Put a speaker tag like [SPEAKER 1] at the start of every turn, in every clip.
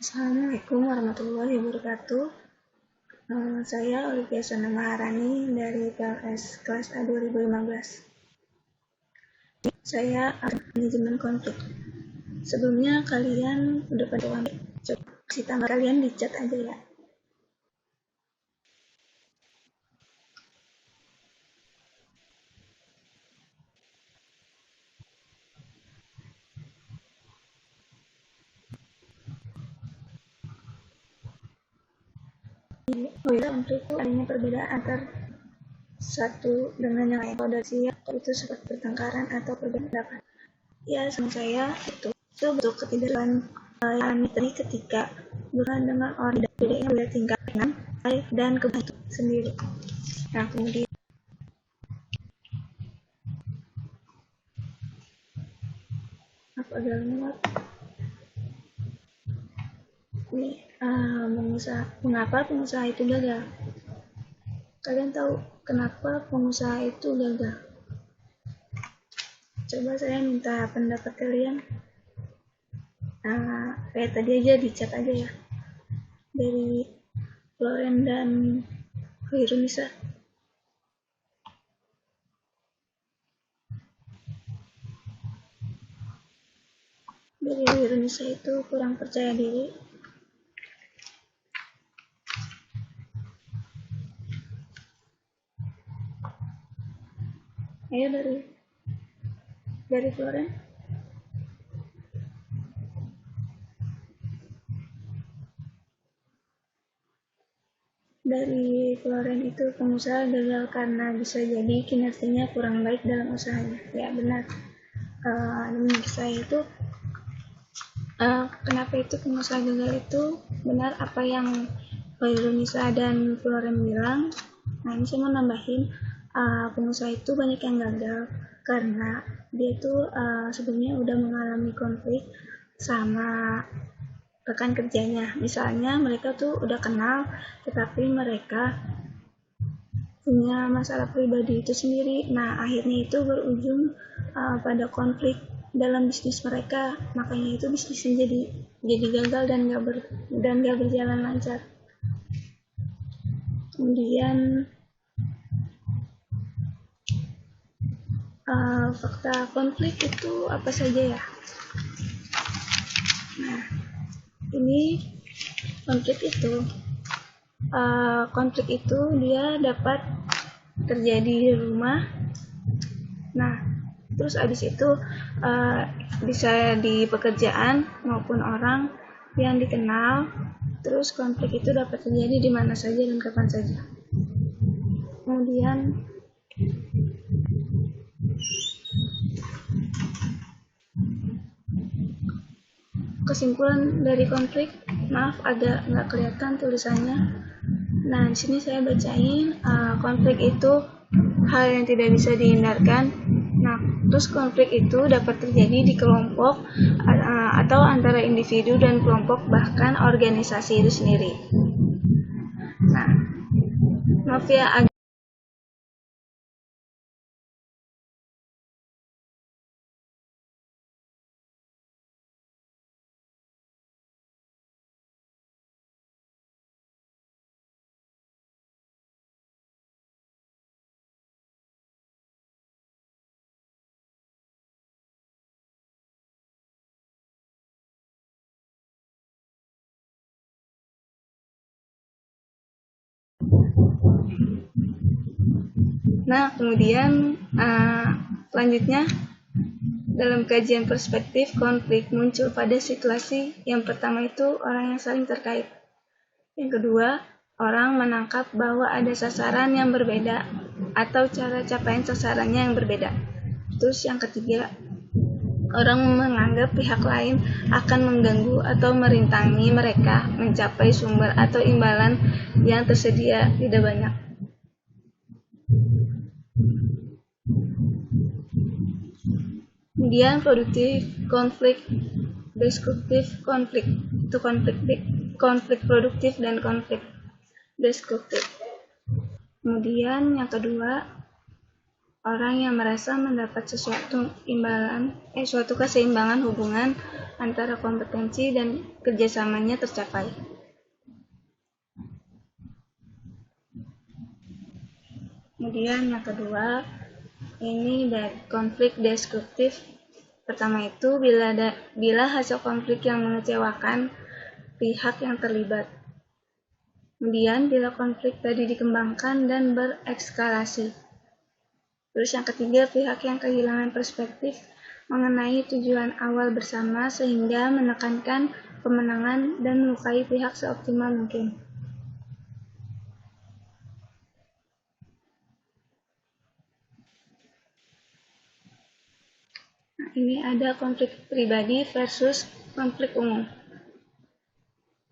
[SPEAKER 1] Assalamualaikum warahmatullahi wabarakatuh. Saya Olivia Sana Maharani dari PLS kelas A 2015. Saya manajemen konflik. Sebelumnya kalian udah pada ambil, coba kasih tanggal kalian di chat aja ya. Untuk itu adanya perbedaan antar satu dengan yang lain. Kalau dari siap itu seperti pertengkaran atau perbedaan pendapat. Ya, sama saya itu bentuk ketidaksesuaian alami tadi ketika bukan dengan orang bedanya beda tingkat baik dan kebutuhan sendiri. Nah, kemudian apa dalam ini mengapa pengusaha itu gagal? Kalian tahu kenapa pengusaha itu gagal? Coba saya minta pendapat kalian. Kayak tadi aja di chat aja ya. Dari Loren dan Khairunisa. Dari Khairunisa itu kurang percaya diri. Ayo dari Loren. Dari Loren itu pengusaha gagal karena bisa jadi kinerjanya kurang baik dalam usahanya. Ya benar. Menurut saya itu kenapa itu pengusaha gagal itu benar apa yang Khairunisa dan Loren bilang. Nah, ini saya mau nambahin, pengusaha itu banyak yang gagal karena dia tuh sebelumnya udah mengalami konflik sama rekan kerjanya. Misalnya mereka tuh udah kenal, tetapi mereka punya masalah pribadi itu sendiri. Nah, akhirnya itu berujung pada konflik dalam bisnis mereka. Makanya itu bisnisnya jadi gagal dan gak berjalan lancar. Kemudian fakta konflik itu apa saja ya? Nah, ini konflik itu dia dapat terjadi di rumah. Nah, terus abis itu bisa di pekerjaan maupun orang yang dikenal. Terus konflik itu dapat terjadi di mana saja dan kapan saja. Kemudian kesimpulan dari konflik, maaf agak nggak kelihatan tulisannya. Nah, di sini saya bacain, konflik itu hal yang tidak bisa dihindarkan. Nah, terus konflik itu dapat terjadi di kelompok atau antara individu dan kelompok, bahkan organisasi itu sendiri. Nah, maaf ya agak Nah, kemudian selanjutnya dalam kajian perspektif konflik muncul pada situasi yang pertama itu orang yang saling terkait. Yang kedua, orang menangkap bahwa ada sasaran yang berbeda atau cara capaian sasarannya yang berbeda. Terus yang ketiga, orang menganggap pihak lain akan mengganggu atau merintangi mereka mencapai sumber atau imbalan yang tersedia tidak banyak. Kemudian produktif konflik, destruktif konflik. Itu konflik produktif dan konflik destruktif. Kemudian yang kedua, orang yang merasa mendapat suatu keseimbangan hubungan antara kompetensi dan kerjasamanya tercapai. Kemudian yang kedua, ini dari konflik deskriptif. Pertama itu bila hasil konflik yang mengecewakan pihak yang terlibat. Kemudian bila konflik tadi dikembangkan dan berekskalasi. Terus yang ketiga, pihak yang kehilangan perspektif mengenai tujuan awal bersama sehingga menekankan kemenangan dan melukai pihak seoptimal mungkin. Nah, ini ada konflik pribadi versus konflik umum.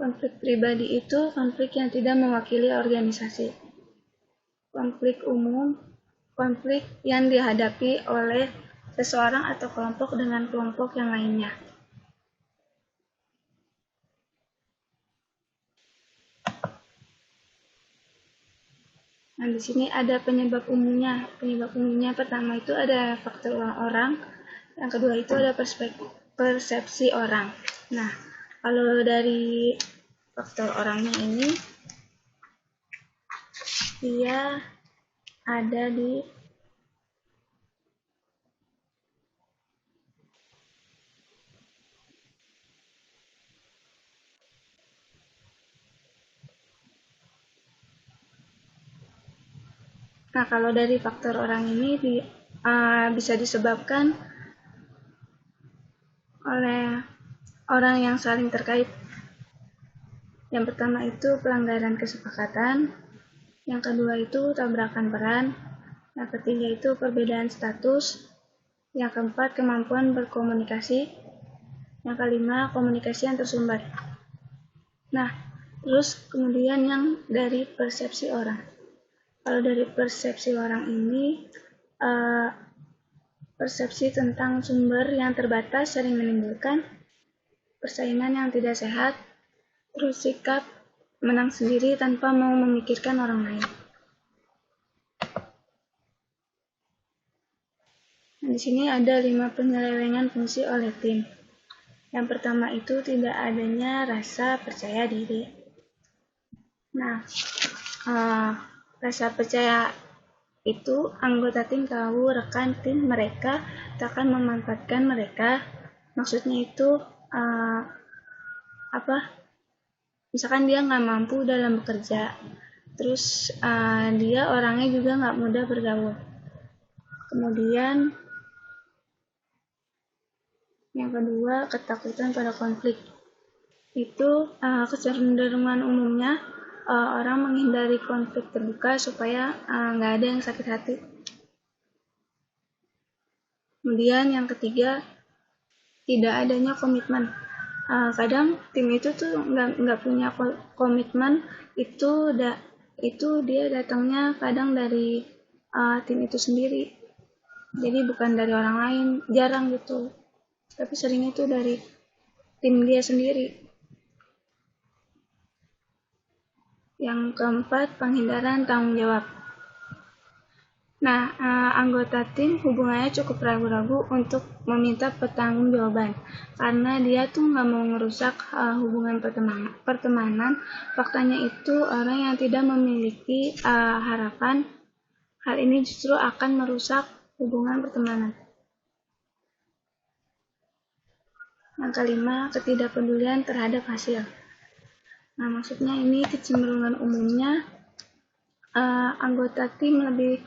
[SPEAKER 1] Konflik pribadi itu konflik yang tidak mewakili organisasi. Konflik umum, konflik yang dihadapi oleh seseorang atau kelompok dengan kelompok yang lainnya. Nah, di sini ada penyebab umumnya. Penyebab umumnya pertama itu ada faktor orang, yang kedua itu ada persepsi orang. Nah, kalau dari faktor orangnya ini, dia ada di Nah, kalau dari faktor orang ini bisa disebabkan oleh orang yang saling terkait. Yang pertama itu pelanggaran kesepakatan, yang kedua itu tabrakan peran, yang ketiga itu perbedaan status, yang keempat kemampuan berkomunikasi, yang kelima komunikasi yang tersumbat. Nah, terus kemudian yang dari persepsi orang. Kalau dari persepsi orang ini, persepsi tentang sumber yang terbatas sering menimbulkan persaingan yang tidak sehat, terus sikap menang sendiri tanpa mau memikirkan orang lain. Nah, di sini ada 5 penyelewengan fungsi oleh tim. Yang pertama itu tidak adanya rasa percaya diri. Nah, rasa percaya itu anggota tim tahu rekan tim mereka akan memanfaatkan mereka. Maksudnya itu misalkan dia nggak mampu dalam bekerja, terus dia orangnya juga nggak mudah bergaul. Kemudian yang kedua, ketakutan pada konflik. Itu kecenderungan umumnya orang menghindari konflik terbuka supaya nggak ada yang sakit hati. Kemudian yang ketiga, tidak adanya komitmen. Kadang tim itu tuh nggak punya komitmen, itu dia datangnya kadang dari tim itu sendiri. Jadi bukan dari orang lain, jarang gitu. Tapi sering itu dari tim dia sendiri. Yang keempat, penghindaran tanggung jawab. Nah, anggota tim hubungannya cukup ragu-ragu untuk meminta pertanggungjawaban karena dia tuh nggak mau ngerusak hubungan pertemanan. Faktanya itu orang yang tidak memiliki harapan, hal ini justru akan merusak hubungan pertemanan. Yang kelima, ketidakpedulian terhadap hasil. Nah, maksudnya ini kecenderungan umumnya anggota tim lebih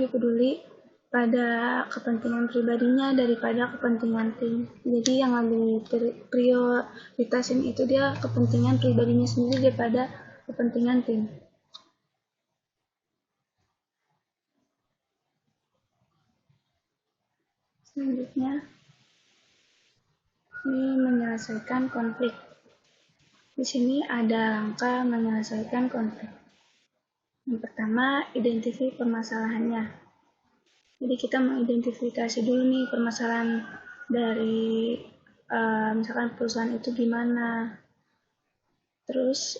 [SPEAKER 1] peduli pada kepentingan pribadinya daripada kepentingan tim. Jadi yang lebih prioritasin itu dia kepentingan pribadinya sendiri daripada kepentingan tim. Selanjutnya, ini menyelesaikan konflik. Di sini ada langkah menyelesaikan konflik. Yang pertama, identifikasi permasalahannya. Jadi kita mengidentifikasi dulu nih permasalahan dari misalkan perusahaan itu gimana. Terus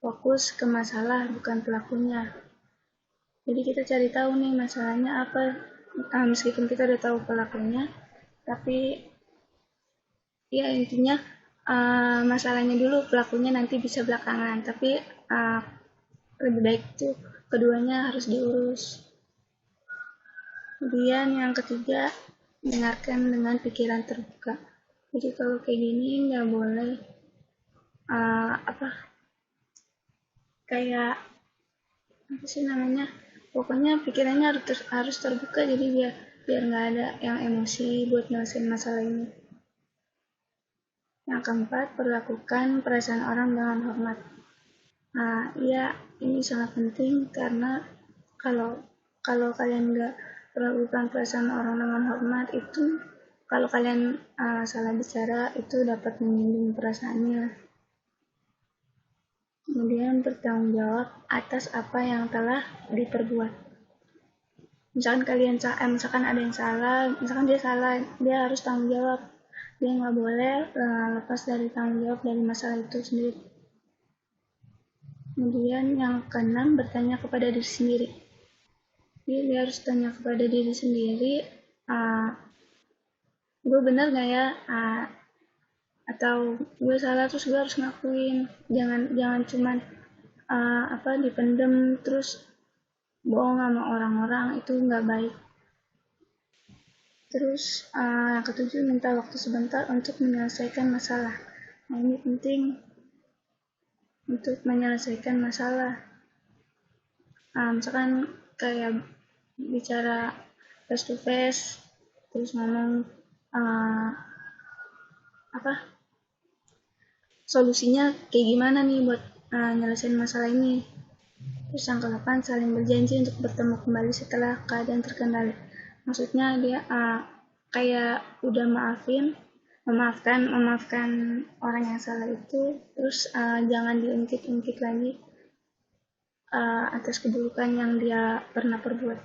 [SPEAKER 1] fokus ke masalah bukan pelakunya. Jadi kita cari tahu nih masalahnya apa. meskipun kita udah tahu pelakunya, tapi ya intinya masalahnya dulu, pelakunya nanti bisa belakangan, tapi uh, lebih baik tuh keduanya harus diurus. Kemudian yang ketiga, dengarkan dengan pikiran terbuka. Jadi kalau kayak gini nggak boleh apa kayak apa sih namanya, pokoknya pikirannya harus terbuka, jadi biar biar nggak ada yang emosi buat nyelesain masalah ini. Yang keempat, perlakukan perasaan orang dengan hormat. Nah, iya, ini sangat penting karena kalau kalau kalian nggak perlakukan perasaan orang dengan hormat, itu kalau kalian salah bicara itu dapat menyinggung perasaannya. Kemudian bertanggung jawab atas apa yang telah diperbuat. Misalkan misalkan ada yang salah, misalkan dia salah, dia harus tanggung jawab. Dia nggak boleh lepas dari tanggung jawab dari masalah itu sendiri. Kemudian yang keenam, bertanya kepada diri sendiri. Jadi dia harus tanya kepada diri sendiri, gue benar gak ya, atau gue salah terus gue harus ngakuin. Jangan cuman dipendem terus bohong sama orang-orang, itu nggak baik. Terus yang ketujuh, minta waktu sebentar untuk menyelesaikan masalah. Nah, ini penting untuk menyelesaikan masalah. Misalkan kayak bicara face to face, terus ngomong solusinya kayak gimana nih buat nyelesain masalah ini. Terus yang ke-8, saling berjanji untuk bertemu kembali setelah keadaan terkendali. Maksudnya dia kayak udah memaafkan orang yang salah itu, terus jangan diungkit-ungkit lagi atas keburukan yang dia pernah perbuat.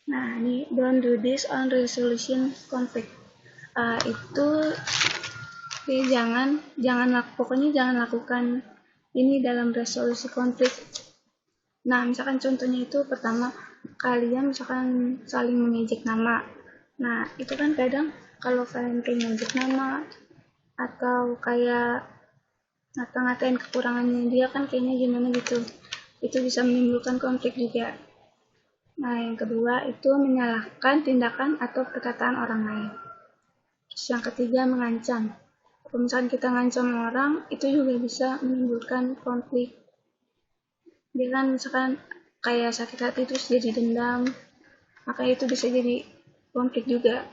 [SPEAKER 1] Nah, ini don't do this on resolution conflict. Itu pokoknya jangan lakukan ini dalam resolusi konflik. Nah, misalkan contohnya itu pertama, kalian misalkan saling mengejek nama. Nah, itu kan kadang kalau kalian kayak ngejek nama atau kayak ngata-ngatain kekurangannya dia, kan kayaknya gimana gitu. Itu bisa menimbulkan konflik juga. Nah, yang kedua itu menyalahkan tindakan atau perkataan orang lain. Terus yang ketiga, mengancam. Kalau misalkan kita ngancam orang, itu juga bisa menimbulkan konflik. Dia kan misalkan kayak sakit hati terus jadi dendam, maka itu bisa jadi konflik juga.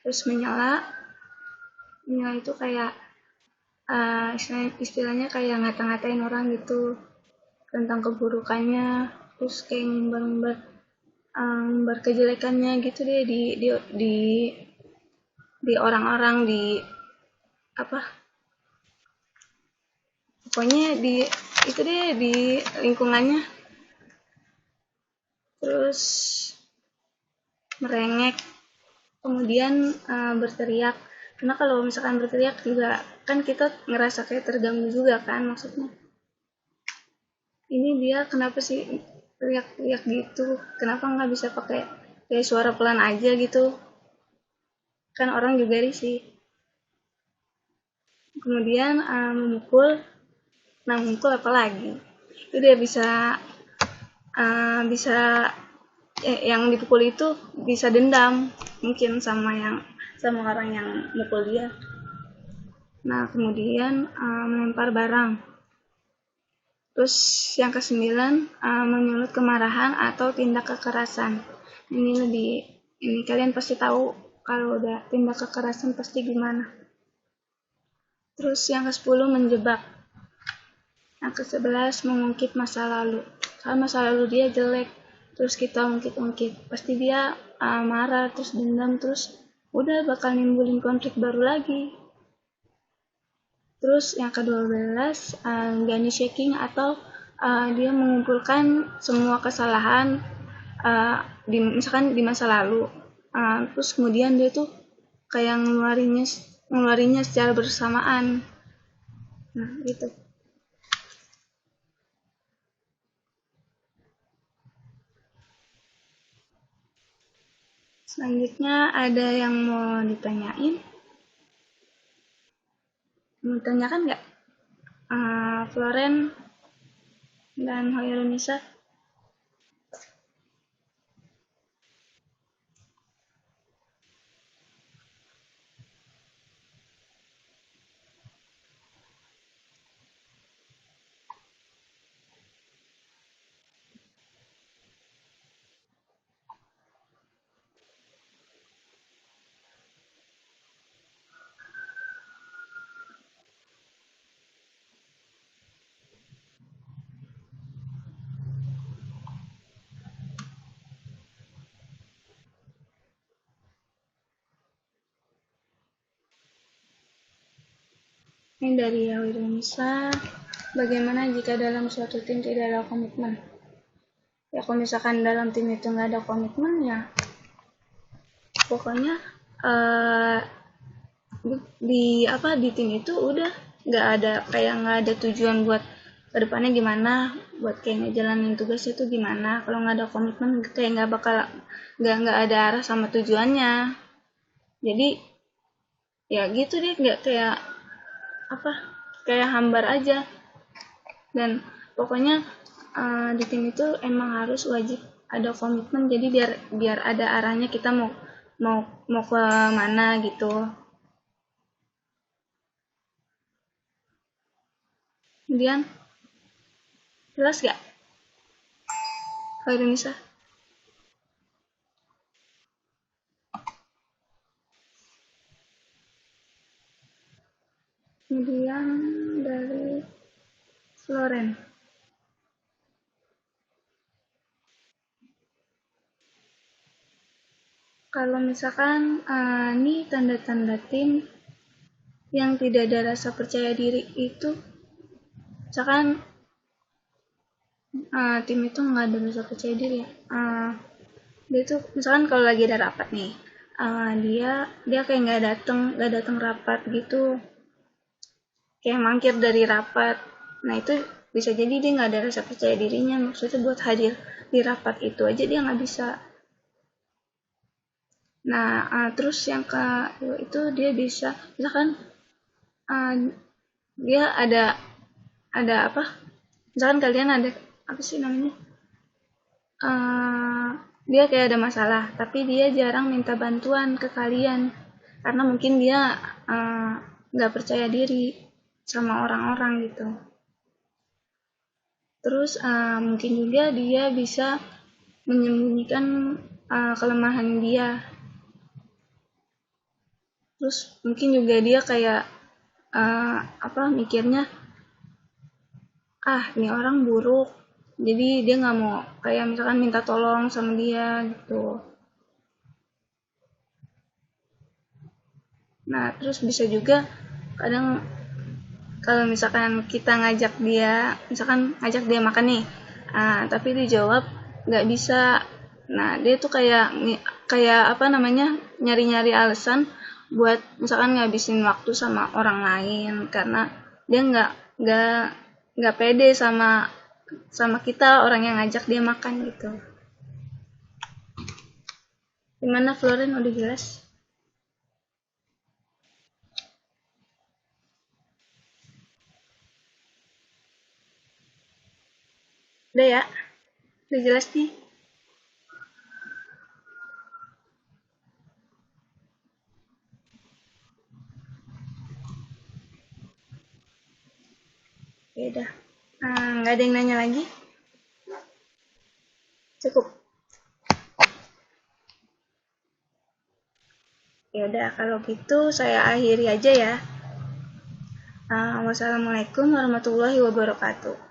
[SPEAKER 1] Terus menyela itu kayak istilahnya kayak ngata-ngatain orang gitu tentang keburukannya, terus kayak ngumbar kejelekannya gitu deh di orang-orang, di pokoknya di lingkungannya. Terus merengek, kemudian berteriak, karena kalau misalkan berteriak juga kan kita ngerasa kayak terganggu juga kan, maksudnya ini dia kenapa sih teriak-teriak gitu, kenapa nggak bisa pakai kayak suara pelan aja gitu, kan orang juga risih. Kemudian memukul. Nah, memukul apa lagi, itu dia bisa yang dipukul itu bisa dendam mungkin sama orang yang mukul dia. Nah, kemudian melempar barang. Terus yang ke-9, menyulut kemarahan atau tindak kekerasan. Ini kalian pasti tahu kalau udah tindak kekerasan pasti gimana. Terus yang ke-10, menjebak. Yang ke-11, mengungkit masa lalu. Kalau masa lalu dia jelek, terus kita ungkit-ungkit, pasti dia marah, terus dendam, terus udah bakal nimbulin konflik baru lagi. Terus yang ke-12, gunny shaking atau dia mengumpulkan semua kesalahan misalkan di masa lalu, terus kemudian dia tuh kayak ngeluarinnya secara bersamaan. Nah, gitu. Selanjutnya ada yang mau ditanyain? Mau ditanyakan nggak? Floren dan Hoirunisa? Ini dari Hoirunisa. Bagaimana jika dalam suatu tim tidak ada komitmen? Ya kalau misalkan dalam tim itu nggak ada komitmen, ya pokoknya di tim itu udah nggak ada tujuan buat kedepannya gimana, buat kayak ngejalanin tugas itu gimana. Kalau nggak ada komitmen, kayak nggak ada arah sama tujuannya. Jadi ya gitu deh, nggak kayak kayak hambar aja. Dan pokoknya di tim itu emang harus wajib ada komitmen, jadi biar ada arahnya kita mau ke mana gitu. Kemudian jelas gak kalau Indonesia? Kemudian dari Floren, kalau misalkan ini tanda-tanda tim yang tidak ada rasa percaya diri itu, misalkan tim itu nggak ada rasa percaya diri ya. Dia tuh misalkan kalau lagi ada rapat nih, dia kayak nggak datang rapat gitu, kayak mangkir dari rapat. Nah itu bisa jadi dia nggak ada rasa percaya dirinya, maksudnya buat hadir di rapat itu aja dia nggak bisa. Nah terus yang itu dia bisa misalkan dia ada apa, misalkan kalian ada apa sih namanya, dia kayak ada masalah tapi dia jarang minta bantuan ke kalian karena mungkin dia nggak percaya diri sama orang-orang gitu. Terus mungkin juga dia bisa menyembunyikan kelemahan dia. Terus mungkin juga dia kayak mikirnya ini orang buruk, jadi dia nggak mau kayak misalkan minta tolong sama dia gitu. Nah terus bisa juga kadang kalau misalkan kita ngajak dia makan nih, tapi dijawab nggak bisa. Nah dia tuh kayak apa namanya, nyari-nyari alasan buat misalkan ngabisin waktu sama orang lain karena dia nggak pede sama kita orang yang ngajak dia makan gitu. Gimana Floren, udah jelas? Udah ya? Udah jelas nih? Ya udah. Nggak ada yang nanya lagi? Cukup? Ya udah, kalau gitu saya akhiri aja ya. Wassalamualaikum warahmatullahi wabarakatuh.